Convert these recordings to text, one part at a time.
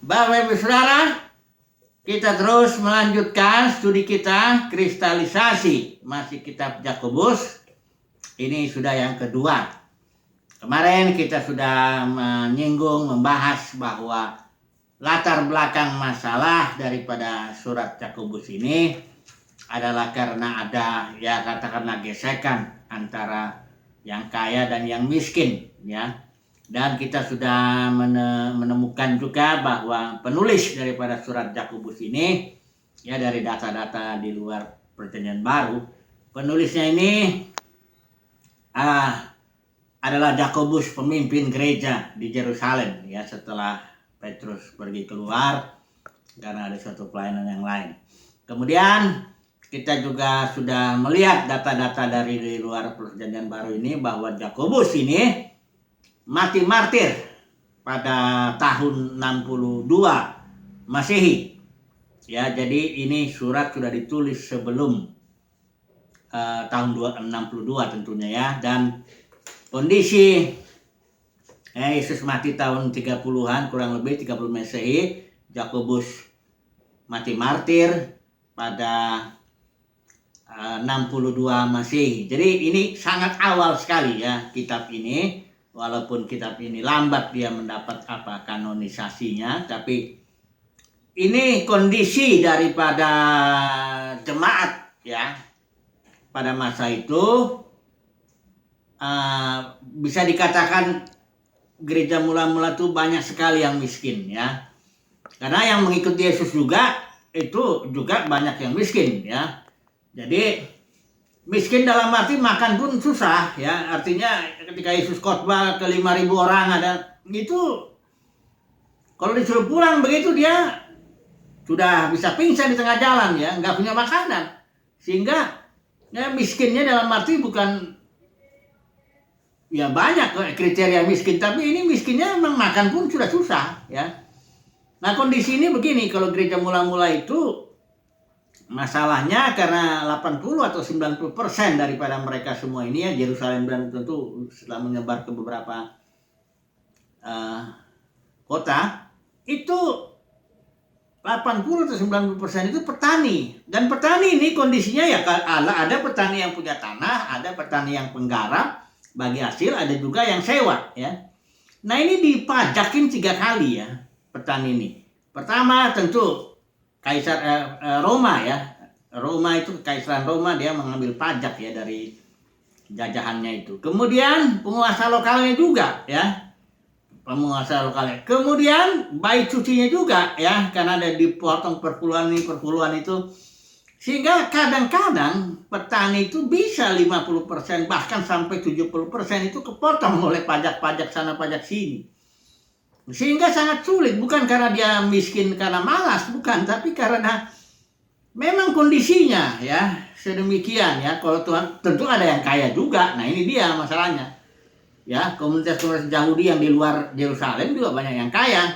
Bapak Ibu Saudara, kita terus melanjutkan studi kita kristalisasi masih kitab Yakobus. Ini sudah yang kedua. Kemarin kita sudah membahas bahwa latar belakang masalah daripada surat Yakobus ini adalah karena ada katakanlah gesekan antara yang kaya dan yang miskin, ya. Dan kita sudah menemukan juga bahwa penulis daripada surat Yakobus ini, dari data-data di luar Perjanjian Baru, penulisnya ini adalah Yakobus, pemimpin gereja di Yerusalem, setelah Petrus pergi keluar karena ada suatu pelayanan yang lain. Kemudian kita juga sudah melihat data-data dari luar Perjanjian Baru ini bahwa Yakobus ini mati martir pada tahun 62 Masehi. Jadi ini surat sudah ditulis sebelum tahun 62 tentunya, dan kondisi Yesus mati tahun 30-an, kurang lebih 30 Masehi. Yakobus mati martir pada 62 Masehi. Jadi ini sangat awal sekali kitab ini. Walaupun kitab ini lambat dia mendapat kanonisasinya, tapi ini kondisi daripada jemaat pada masa itu. Bisa dikatakan gereja mula-mula itu banyak sekali yang miskin, karena yang mengikuti Yesus juga itu juga banyak yang miskin, Jadi miskin dalam arti makan pun susah, artinya ketika Yesus khotbah ke 5.000 orang ada itu, kalau disuruh pulang begitu dia sudah bisa pingsan di tengah jalan, nggak punya makanan, sehingga miskinnya dalam arti bukan banyak kriteria miskin, tapi ini miskinnya memang makan pun sudah susah, Nah kondisi ini begini, kalau gereja mula-mula itu masalahnya karena 80 atau 90% daripada mereka semua ini Yerusalem, dan tentu setelah menyebar ke beberapa kota, itu 80 atau 90% itu petani. Dan petani ini kondisinya ada petani yang punya tanah, ada petani yang penggarap bagi hasil, ada juga yang sewa, Nah ini dipajakin 3 kali petani ini. Pertama tentu Kaisar Roma, Roma itu Kekaisaran Roma, dia mengambil pajak dari jajahannya itu. Kemudian penguasa lokalnya juga, penguasa lokalnya. Kemudian bait sucinya juga, karena ada dipotong perpuluhan itu. Sehingga kadang-kadang petani itu bisa 50% bahkan sampai 70% itu kepotong oleh pajak-pajak sana pajak sini. Sehingga sangat sulit, bukan karena dia miskin karena malas, bukan, tapi karena memang kondisinya sedemikian. Kalau Tuhan, tentu ada yang kaya juga. Nah ini dia masalahnya, komunitas Yahudi yang di luar Yerusalem juga banyak yang kaya.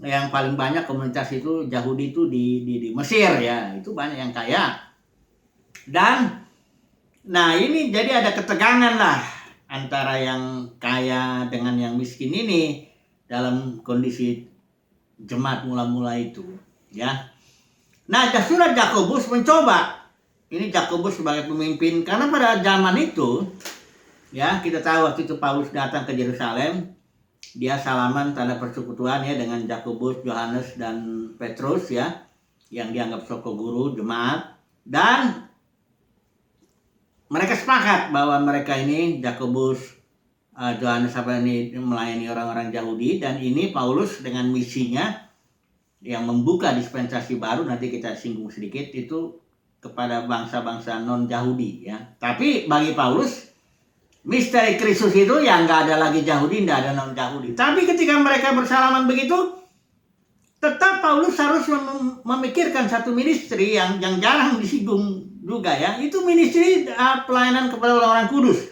Yang paling banyak komunitas itu Yahudi itu di Mesir, itu banyak yang kaya. Dan nah ini jadi ada ketegangan lah antara yang kaya dengan yang miskin ini dalam kondisi jemaat mula-mula itu, Nah, surat Yakobus mencoba, ini Yakobus sebagai pemimpin, karena pada zaman itu, kita tahu waktu itu Paulus datang ke Yerusalem, dia salaman tanda persekutuan dengan Yakobus, Yohanes dan Petrus, yang dianggap soko guru jemaat, dan mereka sepakat bahwa mereka ini Yakobus, Yohanes ini melayani orang-orang Yahudi, dan ini Paulus dengan misinya yang membuka dispensasi baru, nanti kita singgung sedikit, itu kepada bangsa-bangsa non-Yahudi, Tapi bagi Paulus, misteri Kristus itu nggak ada lagi Yahudi, nggak ada non-Yahudi. Tapi ketika mereka bersalaman begitu, tetap Paulus harus memikirkan satu ministry yang jarang disinggung juga, itu ministry pelayanan kepada orang-orang kudus.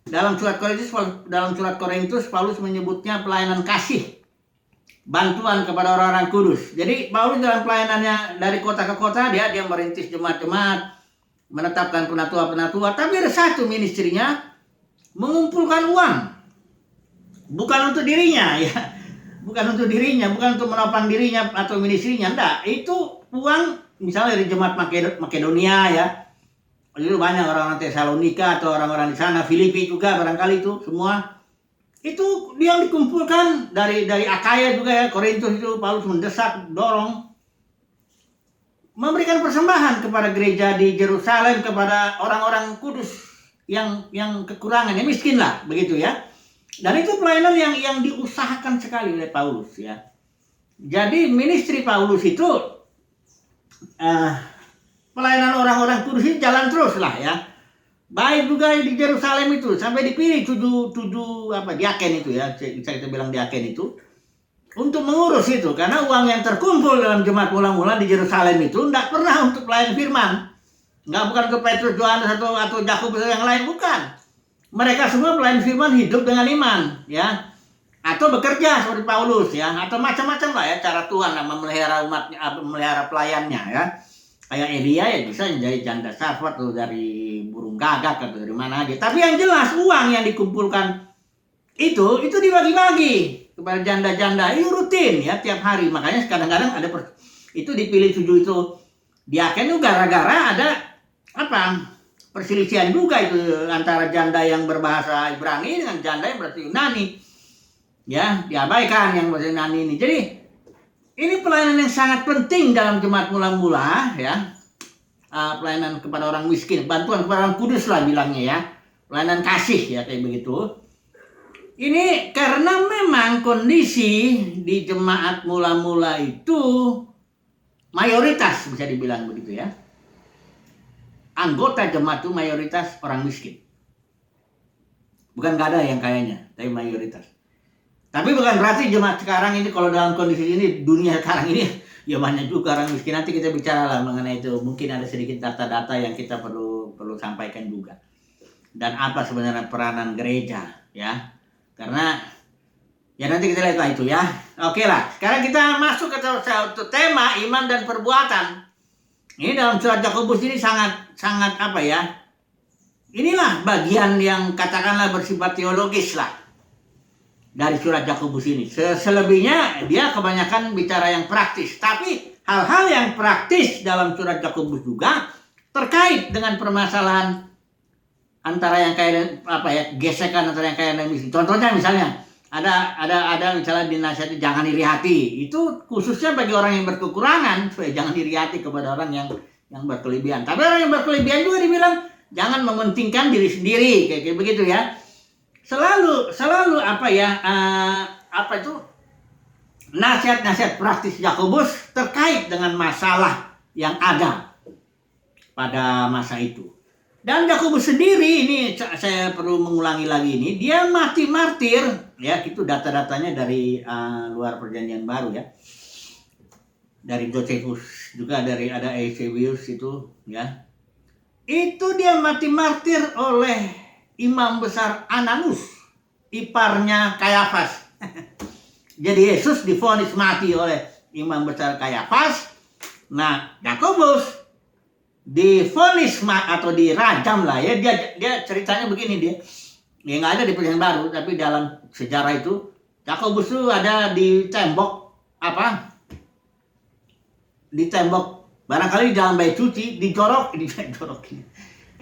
Dalam surat Korintus Paulus menyebutnya pelayanan kasih, bantuan kepada orang-orang kudus. Jadi Paulus dalam pelayanannya dari kota ke kota, dia merintis jemaat-jemaat, menetapkan penatua-penatua, tapi ada satu ministrinya mengumpulkan uang, bukan untuk dirinya, bukan untuk dirinya, bukan untuk menopang dirinya atau ministrinya, enggak. Itu uang misalnya dari jemaat Makedonia ya. Itu banyak orang-orang Tesalonika atau orang-orang di sana, Filipi juga barangkali itu semua. Itu dia yang dikumpulkan dari Akaya juga ya, Korintus itu Paulus mendesak, dorong memberikan persembahan kepada gereja di Yerusalem, kepada orang-orang kudus yang kekurangan, yang miskin lah begitu ya. Dan itu pelayanan yang diusahakan sekali oleh Paulus ya. Jadi ministry Paulus itu pelayanan orang-orang kudus ini jalan terus lah ya. Baik juga di Yerusalem itu sampai dipilih tujuh diaken itu ya, bisa kita bilang diaken itu untuk mengurus itu, karena uang yang terkumpul dalam jemaat mula-mula di Yerusalem itu tidak pernah untuk pelayan firman, nggak bukan untuk Petrus, Yohanes atau Yakobus yang lain, bukan. Mereka semua pelayan firman hidup dengan iman ya, atau bekerja seperti Paulus ya, atau macam-macam lah ya cara Tuhan memelihara umatnya, memelihara pelayannya ya. Kayak Elia ya bisa menjadi janda Sarfat atau dari burung gagak atau dari mana aja. Tapi yang jelas uang yang dikumpulkan itu dibagi-bagi kepada janda-janda, itu rutin ya tiap hari. Makanya kadang-kadang ada itu dipilih 7 itu diaken itu gara-gara ada perselisihan juga itu antara janda yang berbahasa Ibrani dengan janda yang berbahasa Yunani. Ya, diabaikan yang berbahasa Yunani ini. Jadi ini pelayanan yang sangat penting dalam jemaat mula-mula ya. Pelayanan kepada orang miskin, bantuan kepada orang kudus lah bilangnya ya. Pelayanan kasih ya kayak begitu. Ini karena memang kondisi di jemaat mula-mula itu mayoritas bisa dibilang begitu ya. Anggota jemaat itu mayoritas orang miskin. Bukan gak ada yang kayanya, tapi mayoritas. Tapi bukan berarti jemaat sekarang ini kalau dalam kondisi ini, dunia sekarang ini ya banyak juga orang miskin. Nanti kita bicara lah mengenai itu. Mungkin ada sedikit data-data yang kita perlu sampaikan juga. Dan apa sebenarnya peranan gereja ya. Karena ya nanti kita lihat lah itu ya. Oke lah, sekarang kita masuk ke satu tema iman dan perbuatan. Ini dalam surat Yakobus ini sangat inilah bagian yang katakanlah bersifat teologis lah dari surat Yakobus ini. Selebihnya dia kebanyakan bicara yang praktis. Tapi hal-hal yang praktis dalam surat Yakobus juga terkait dengan permasalahan antara yang kaya gesekan antara yang kaya dan miskin. Contohnya misalnya ada misalnya di nasihat jangan iri hati. Itu khususnya bagi orang yang berkekurangan supaya jangan iri hati kepada orang yang berkelebihan. Tapi orang yang berkelebihan juga dibilang jangan mementingkan diri sendiri kayak begitu ya. Selalu nasihat-nasihat praktis Yakobus terkait dengan masalah yang ada pada masa itu. Dan Yakobus sendiri ini saya perlu mengulangi lagi ini, dia mati martir ya, itu data-datanya dari luar Perjanjian Baru ya. Dari Josephus juga ada Eusebius itu ya. Itu dia mati martir oleh imam besar Ananus, iparnya Kayafas. Jadi Yesus divonis mati oleh imam besar Kayafas. Nah, Yakobus divonis atau dirajam lah ya. Dia ceritanya begini, dia nggak ada di Perjanjian Baru, tapi dalam sejarah itu Yakobus itu ada di tembok barangkali di dalam bait suci,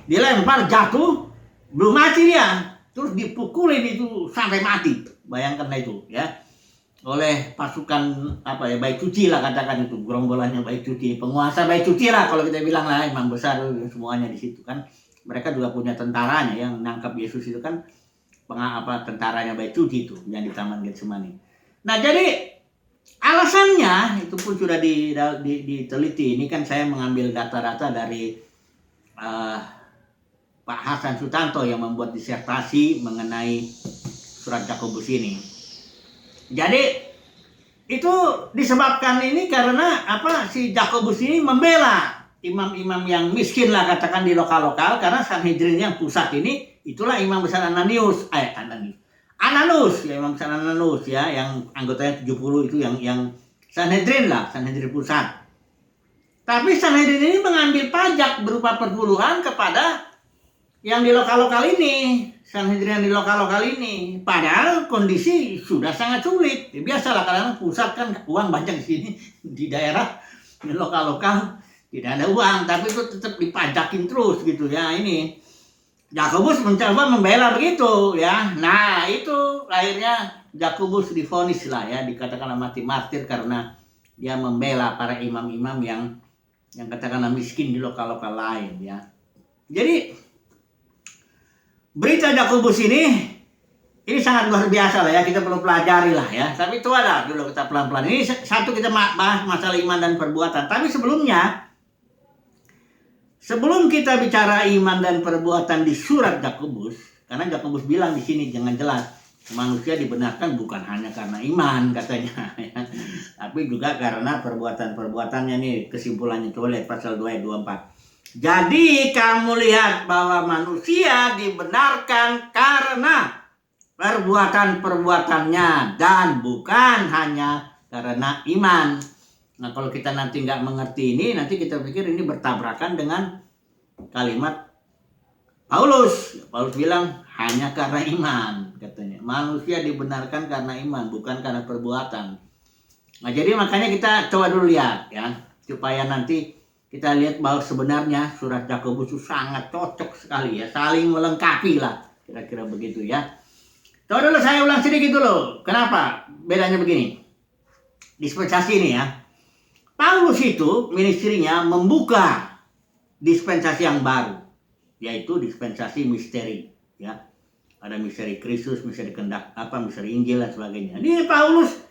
dilempar jatuh, belum mati dia, terus dipukulin itu sampai mati. Bayangkan itu ya, oleh pasukan bait suci lah, katakan itu gerombolannya bait suci, penguasa bait suci lah kalau kita bilang lah, imam besar semuanya di situ kan. Mereka juga punya tentaranya yang nangkap Yesus itu kan, tentaranya bait suci itu yang di Taman Getsemani. Nah, jadi alasannya itu pun sudah diteliti. Ini kan saya mengambil data-data dari Pak Hasan Sutanto yang membuat disertasi mengenai surat Yakobus ini. Jadi itu disebabkan ini karena si Yakobus ini membela imam-imam yang miskin lah, katakan di lokal-lokal, karena Sanhedrin yang pusat ini itulah imam besar Ananus ya, imam besar Ananus ya, yang anggotanya 70 itu yang Sanhedrin lah, Sanhedrin pusat. Tapi Sanhedrin ini mengambil pajak berupa perpuluhan kepada yang di lokal-lokal ini, Sanhedrin di lokal-lokal ini, padahal kondisi sudah sangat sulit. Ya, biasalah karena pusat kan uang banyak di sini, di daerah, di lokal-lokal tidak ada uang, tapi itu tetap dipajakin terus gitu ya. Ini Yakobus mencoba membela begitu ya. Nah itu akhirnya Yakobus divonis lah ya, dikatakanlah mati martir karena dia membela para imam-imam yang katakanlah miskin di lokal-lokal lain ya. Jadi berita Yakobus ini sangat luar biasa lah ya, kita perlu pelajari lah ya. Tapi itu ada dulu kita pelan-pelan. Ini satu kita bahas masalah iman dan perbuatan. Tapi sebelum kita bicara iman dan perbuatan di surat Yakobus, karena Yakobus bilang di sini jangan jelas manusia dibenarkan bukan hanya karena iman katanya, ya, tapi juga karena perbuatan-perbuatannya nih kesimpulannya coba lihat pasal 2 ayat 24. Jadi kamu lihat bahwa manusia dibenarkan karena perbuatan-perbuatannya dan bukan hanya karena iman. Nah kalau kita nanti nggak mengerti ini, nanti kita pikir ini bertabrakan dengan kalimat Paulus. Paulus bilang hanya karena iman katanya. Manusia dibenarkan karena iman, bukan karena perbuatan. Nah jadi makanya kita coba dulu lihat ya, supaya nanti kita lihat bahwa sebenarnya surat Yakobus itu sangat cocok sekali ya, saling melengkapi lah, kira-kira begitu ya. Coba dulu saya ulang sedikit dulu. Kenapa bedanya begini? Dispensasi ini ya. Paulus itu ministrinya membuka dispensasi yang baru, yaitu dispensasi misteri ya. Ada misteri Kristus, misteri kehendak misteri Injil dan sebagainya. Ini Paulus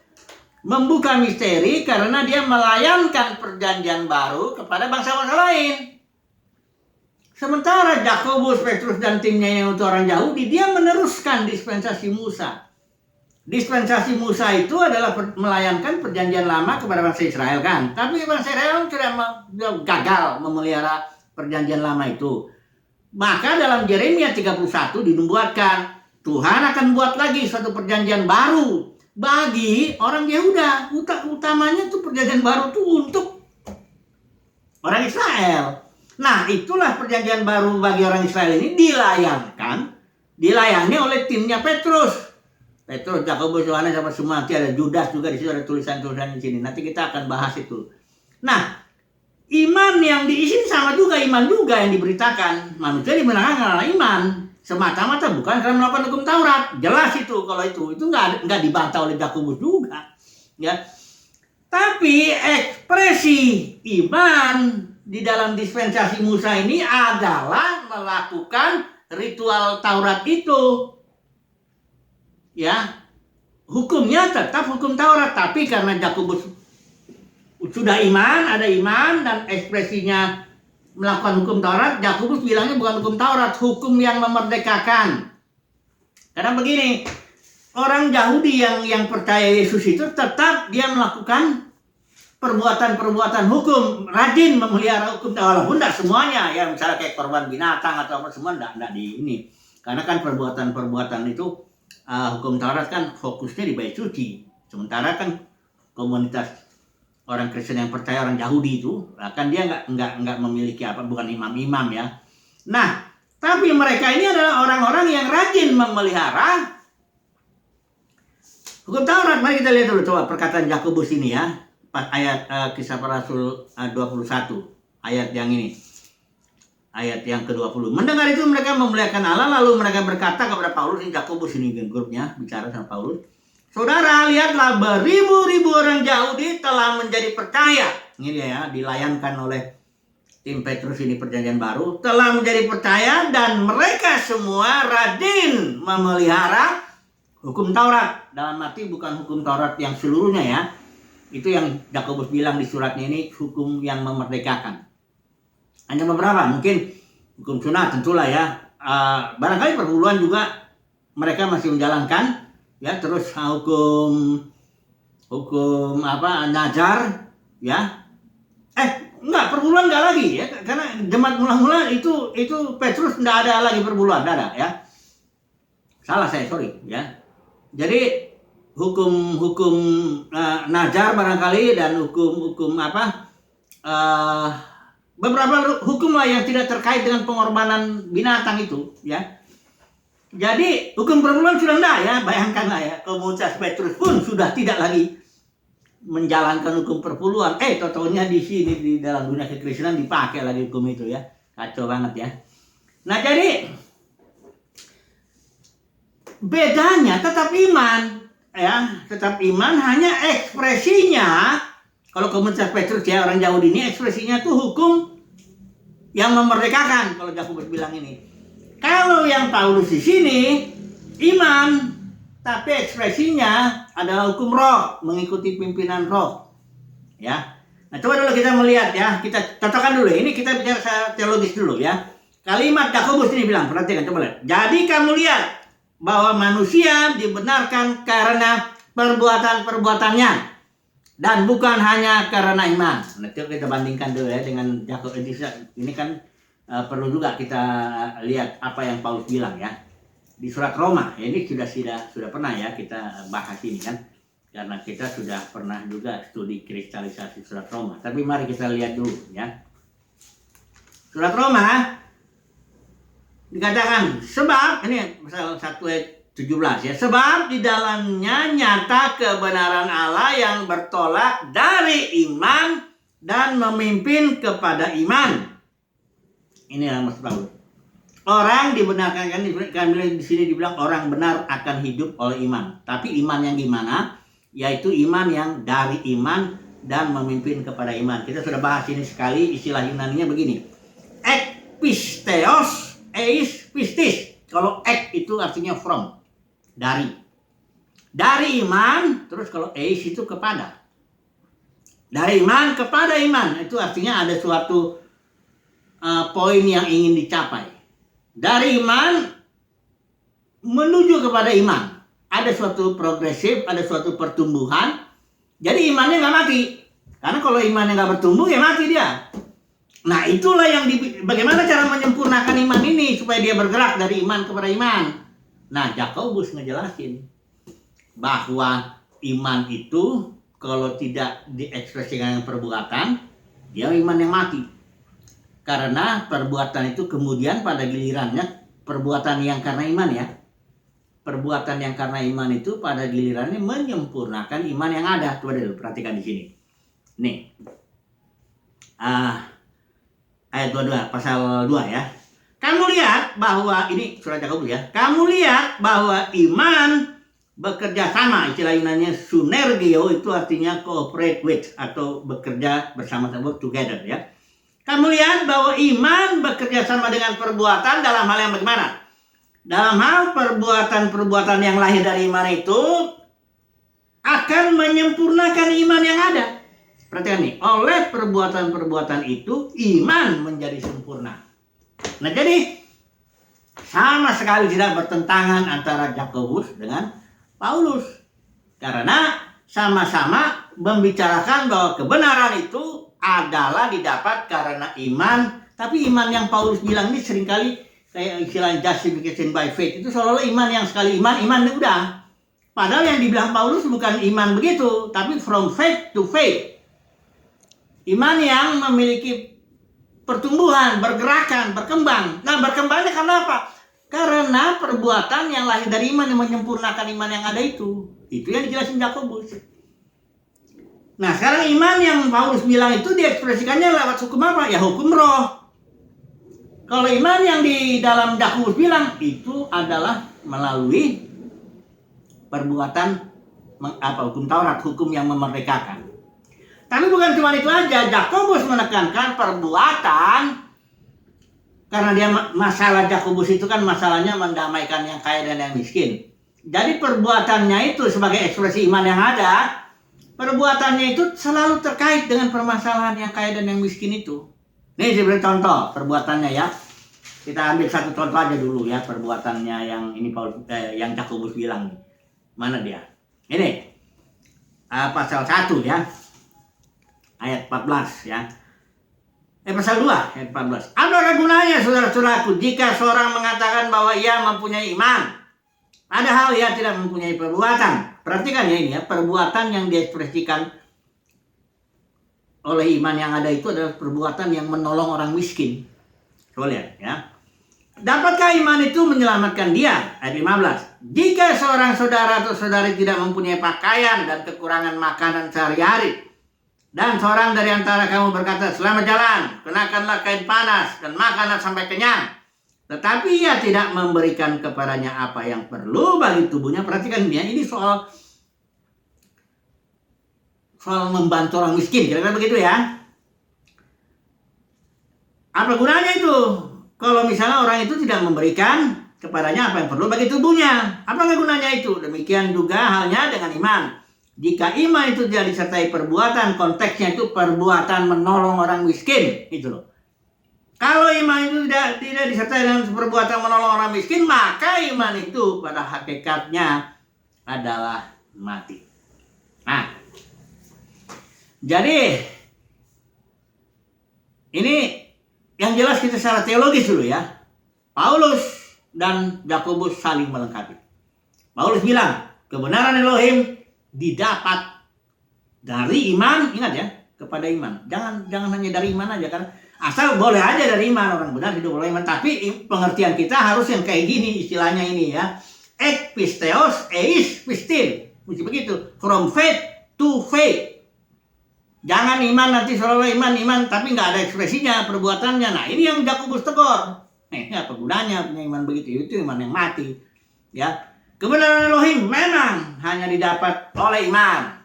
membuka misteri karena dia melayankan perjanjian baru kepada bangsa-bangsa lain. Sementara Yakobus, Petrus dan timnya yang untuk orang Yahudi, dia meneruskan dispensasi Musa. Dispensasi Musa itu adalah melayankan perjanjian lama kepada bangsa Israel kan. Tapi bangsa Israel sudah gagal memelihara perjanjian lama itu. Maka dalam Yeremia 31 dinubuatkan Tuhan akan buat lagi suatu perjanjian baru bagi orang Yehuda. Utamanya tuh perjanjian baru tuh untuk orang Israel. Nah itulah perjanjian baru bagi orang Israel ini dilayani oleh timnya Petrus, Yakobus, Yohanes sama semua. Nanti ada Judas juga di situ, ada tulisan-tulisan di sini. Nanti kita akan bahas itu. Nah iman yang diisi sama juga iman juga yang diberitakan. Manusia dibenarkan karena iman semata-mata, bukan karena melakukan hukum Taurat. Jelas itu, kalau itu nggak dibantah oleh Yakobus juga ya. Tapi ekspresi iman di dalam dispensasi Musa ini adalah melakukan ritual Taurat itu ya. Hukumnya tetap hukum Taurat, tapi karena Yakobus sudah ada iman dan ekspresinya melakukan hukum Taurat, Yakobus bilangnya bukan hukum Taurat, hukum yang memerdekakan. Karena begini, orang Yahudi yang percaya Yesus itu tetap dia melakukan perbuatan-perbuatan hukum, rajin memelihara hukum Taurat, walaupun tidak semuanya ya, misalnya kayak korban binatang atau apa semua tidak di ini. Karena kan perbuatan-perbuatan itu hukum Taurat kan fokusnya di bait suci. Sementara kan komunitas orang Kristen yang percaya orang Yahudi itu, kan dia nggak memiliki bukan imam-imam ya. Nah, tapi mereka ini adalah orang-orang yang rajin memelihara hukum Taurat. Mari kita lihat dulu coba perkataan Yakobus ini ya, ayat Kisah Para Rasul 21, ayat yang ini, ayat yang ke-20. Mendengar itu mereka memuliakan Allah, lalu mereka berkata kepada Paulus, ini Yakobus ini grupnya bicara sama Paulus. Saudara, lihatlah beribu-ribu orang Yahudi telah menjadi percaya. Ini dia ya, dilayankan oleh tim Petrus ini perjanjian baru. Telah menjadi percaya dan mereka semua rajin memelihara hukum Taurat. Dalam arti bukan hukum Taurat yang seluruhnya ya. Itu yang Yakobus bilang di suratnya ini, hukum yang memerdekakan. Hanya beberapa, mungkin hukum sunat tentulah ya. Barangkali perpuluhan juga mereka masih menjalankan. Ya, terus hukum nazar ya. Enggak, perpuluhan enggak lagi ya, karena jemaat mula-mula itu Petrus enggak ada lagi perpuluhan, enggak ada ya. Salah saya, sorry ya. Jadi hukum nazar barangkali dan hukum beberapa hukum lah yang tidak terkait dengan pengorbanan binatang itu, ya. Jadi hukum perpuluhan sudah enggak, ya, bayangkanlah, ya, komunitas Petrus pun sudah tidak lagi menjalankan hukum perpuluhan. Totonya di sini di dalam dunia kekristenan dipakai lagi hukum itu, ya, kacau banget, ya. Nah, jadi bedanya tetap iman, ya, tetap iman, hanya ekspresinya. Kalau komunitas Petrus, ya, orang Yahudi ini ekspresinya tuh hukum yang memerdekakan, kalau Yakobus bilang ini. Kalau yang Paulus di sini iman, tapi ekspresinya adalah hukum roh, mengikuti pimpinan roh, ya. Nah, coba dulu kita melihat, ya, kita cocokkan dulu. Ini kita bicara teologis dulu, ya. Kalimat Yakobus ini bilang, perhatikan, coba lihat. Jadi kamu lihat bahwa manusia dibenarkan karena perbuatan-perbuatannya, dan bukan hanya karena iman. Nah, coba kita bandingkan dulu, ya, dengan Yakobus. Ini kan perlu juga kita lihat apa yang Paulus bilang, ya, di surat Roma. Ini sudah pernah, ya, kita bahas ini, kan, karena kita sudah pernah juga studi kristalisasi surat Roma. Tapi mari kita lihat dulu, ya. Surat Roma dikatakan, sebab ini pasal 1 ayat 17, ya, sebab di dalamnya nyata kebenaran Allah yang bertolak dari iman dan memimpin kepada iman. Ini yang maksud Paulus. Orang dibenarkan, kan di sini dibilang orang benar akan hidup oleh iman. Tapi iman yang gimana? Yaitu iman yang dari iman dan memimpin kepada iman. Kita sudah bahas ini sekali, istilah Yunaninya begini. Ek pisteos, eis pistis. Kalau ek itu artinya from, dari iman. Terus kalau eis itu kepada, dari iman kepada iman, itu artinya ada suatu poin yang ingin dicapai. Dari iman menuju kepada iman, ada suatu progresif, ada suatu pertumbuhan. Jadi imannya nggak mati, karena kalau imannya nggak bertumbuh, ya mati dia. Nah, itulah yang bagaimana cara menyempurnakan iman ini supaya dia bergerak dari iman kepada iman. Nah, Yakobus ngejelasin bahwa iman itu kalau tidak diekspresikan dengan perbuatan, dia iman yang mati. Karena perbuatan itu kemudian pada gilirannya, perbuatan yang karena iman, ya, perbuatan yang karena iman itu pada gilirannya menyempurnakan iman yang ada. Coba dulu perhatikan di sini. Nih, ayat 22, pasal 2, ya. Kamu lihat bahwa, ini surat Yakobus, ya. Kamu lihat bahwa iman bekerja sama, istilah Yunaninya synergio, itu artinya cooperate with, atau bekerja bersama-sama, work together, ya. Kamu lihat bahwa iman bekerja sama dengan perbuatan dalam hal yang bagaimana? Dalam hal perbuatan-perbuatan yang lahir dari iman itu akan menyempurnakan iman yang ada. Perhatikan nih, oleh perbuatan-perbuatan itu iman menjadi sempurna. Nah, jadi sama sekali tidak bertentangan antara Yakobus dengan Paulus. Karena sama-sama membicarakan bahwa kebenaran itu adalah didapat karena iman. Tapi iman yang Paulus bilang ini seringkali kayak istilah justification by faith, itu seolah-olah iman yang sekali iman udah. Padahal yang dibilang Paulus bukan iman begitu, tapi from faith to faith. Iman yang memiliki pertumbuhan, bergerakan, berkembang. Nah, berkembangnya karena apa? Karena perbuatan yang lahir dari iman yang menyempurnakan iman yang ada itu. Itu yang dijelasin Yakobus. Nah, sekarang iman yang Paulus bilang itu diekspresikannya lewat hukum apa? Ya, hukum roh. Kalau iman yang di dalam Yakobus bilang itu adalah melalui perbuatan hukum Taurat, hukum yang memerdekakan. Tapi bukan cuma itu aja, Yakobus menekankan perbuatan, karena dia masalah Yakobus itu kan masalahnya mendamaikan yang kaya dan yang miskin. Jadi perbuatannya itu sebagai ekspresi iman yang ada, perbuatannya itu selalu terkait dengan permasalahan yang kaya dan yang miskin itu. Nih saya beri contoh perbuatannya, ya. Kita ambil satu contoh aja dulu, ya, perbuatannya yang ini yang Yakobus bilang nih. Mana dia? Ini pasal 1, ya. Ayat 14, ya. Pasal 2 ayat 14. Ada gunanya, saudara-saudaraku, jika seorang mengatakan bahwa ia mempunyai iman, padahal ia tidak mempunyai perbuatan. Perhatikan, ya, ini, ya, perbuatan yang diekspresikan oleh iman yang ada itu adalah perbuatan yang menolong orang miskin. Coba lihat ya. Dapatkah iman itu menyelamatkan dia? Ayat 15. Jika seorang saudara atau saudari tidak mempunyai pakaian dan kekurangan makanan sehari-hari, dan seorang dari antara kamu berkata, selamat jalan, kenakanlah kain panas dan makanlah sampai kenyang, tetapi ia tidak memberikan kepadanya apa yang perlu bagi tubuhnya. Perhatikan ya, ini soal membantu orang miskin, kira-kira begitu ya. Apa gunanya itu? Kalau misalnya orang itu tidak memberikan kepadanya apa yang perlu bagi tubuhnya, apakah gunanya itu? Demikian juga halnya dengan iman. Jika iman itu tidak disertai perbuatan, konteksnya itu perbuatan menolong orang miskin, itu loh. Kalau iman itu tidak disertai dengan perbuatan menolong orang miskin, maka iman itu pada hakikatnya adalah mati. Nah, jadi ini yang jelas kita secara teologis dulu ya. Paulus dan Yakobus saling melengkapi. Paulus bilang, kebenaran Elohim didapat dari iman, ingat ya, kepada iman. Jangan hanya dari iman aja, kan asal boleh aja dari iman, orang benar hidup oleh iman, tapi pengertian kita harus yang kayak gini istilahnya ini ya. Ek pisteos eis pistin. Mesti begitu. From faith to faith. Jangan iman nanti selalu iman, tapi nggak ada ekspresinya, perbuatannya. Nah, ini yang Yakobus tegur. Apa gunanya punya iman begitu? Itu iman yang mati. Ya, kebenaran Elohim memang hanya didapat oleh iman.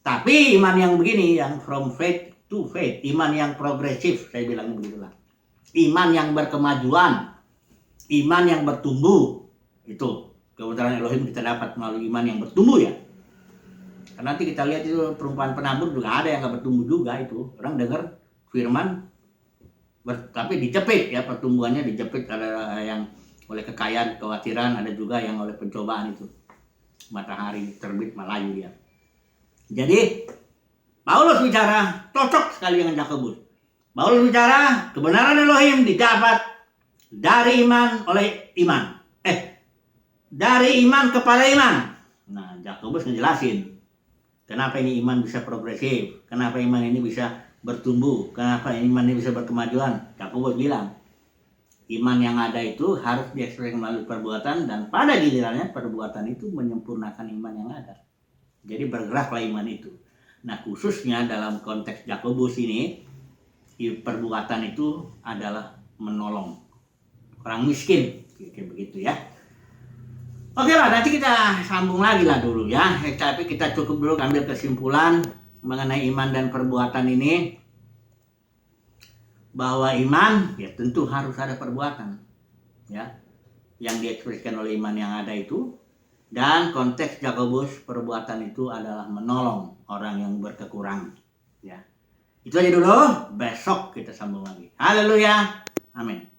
Tapi iman yang begini, yang from faith to faith, iman yang progresif, saya bilangnya begitulah. Iman yang berkemajuan, iman yang bertumbuh, itu kebenaran Elohim kita dapat melalui iman yang bertumbuh ya. Karena nanti kita lihat itu perumpamaan penabur juga ada yang nggak bertumbuh juga itu. Orang dengar firman, tapi dijepit ya, pertumbuhannya dijepit. Ada yang oleh kekayaan, kekhawatiran, ada juga yang oleh pencobaan itu. Matahari terbit Melayu dia. Jadi Paulus bicara cocok sekali dengan Yakobus. Paulus bicara kebenaran Elohim didapat dari iman oleh iman. Dari iman kepada iman. Nah, Yakobus ngejelasin kenapa ini iman bisa progresif, kenapa iman ini bisa bertumbuh, kenapa iman ini bisa berkemajuan. Yakobus bilang, iman yang ada itu harus diekspresikan melalui perbuatan, dan pada gilirannya perbuatan itu menyempurnakan iman yang ada. Jadi bergeraklah iman itu. Nah, khususnya dalam konteks Yakobus ini, perbuatan itu adalah menolong orang miskin, kayak begitu ya. Oke lah, nanti kita sambung lagi lah dulu ya. Tapi kita cukup dulu ambil kesimpulan mengenai iman dan perbuatan ini. Bahwa iman ya tentu harus ada perbuatan ya, yang diekspresikan oleh iman yang ada itu. Dan konteks Yakobus, perbuatan itu adalah menolong orang yang berkekurangan ya. Itu aja dulu, besok kita sambung lagi. Haleluya, amin.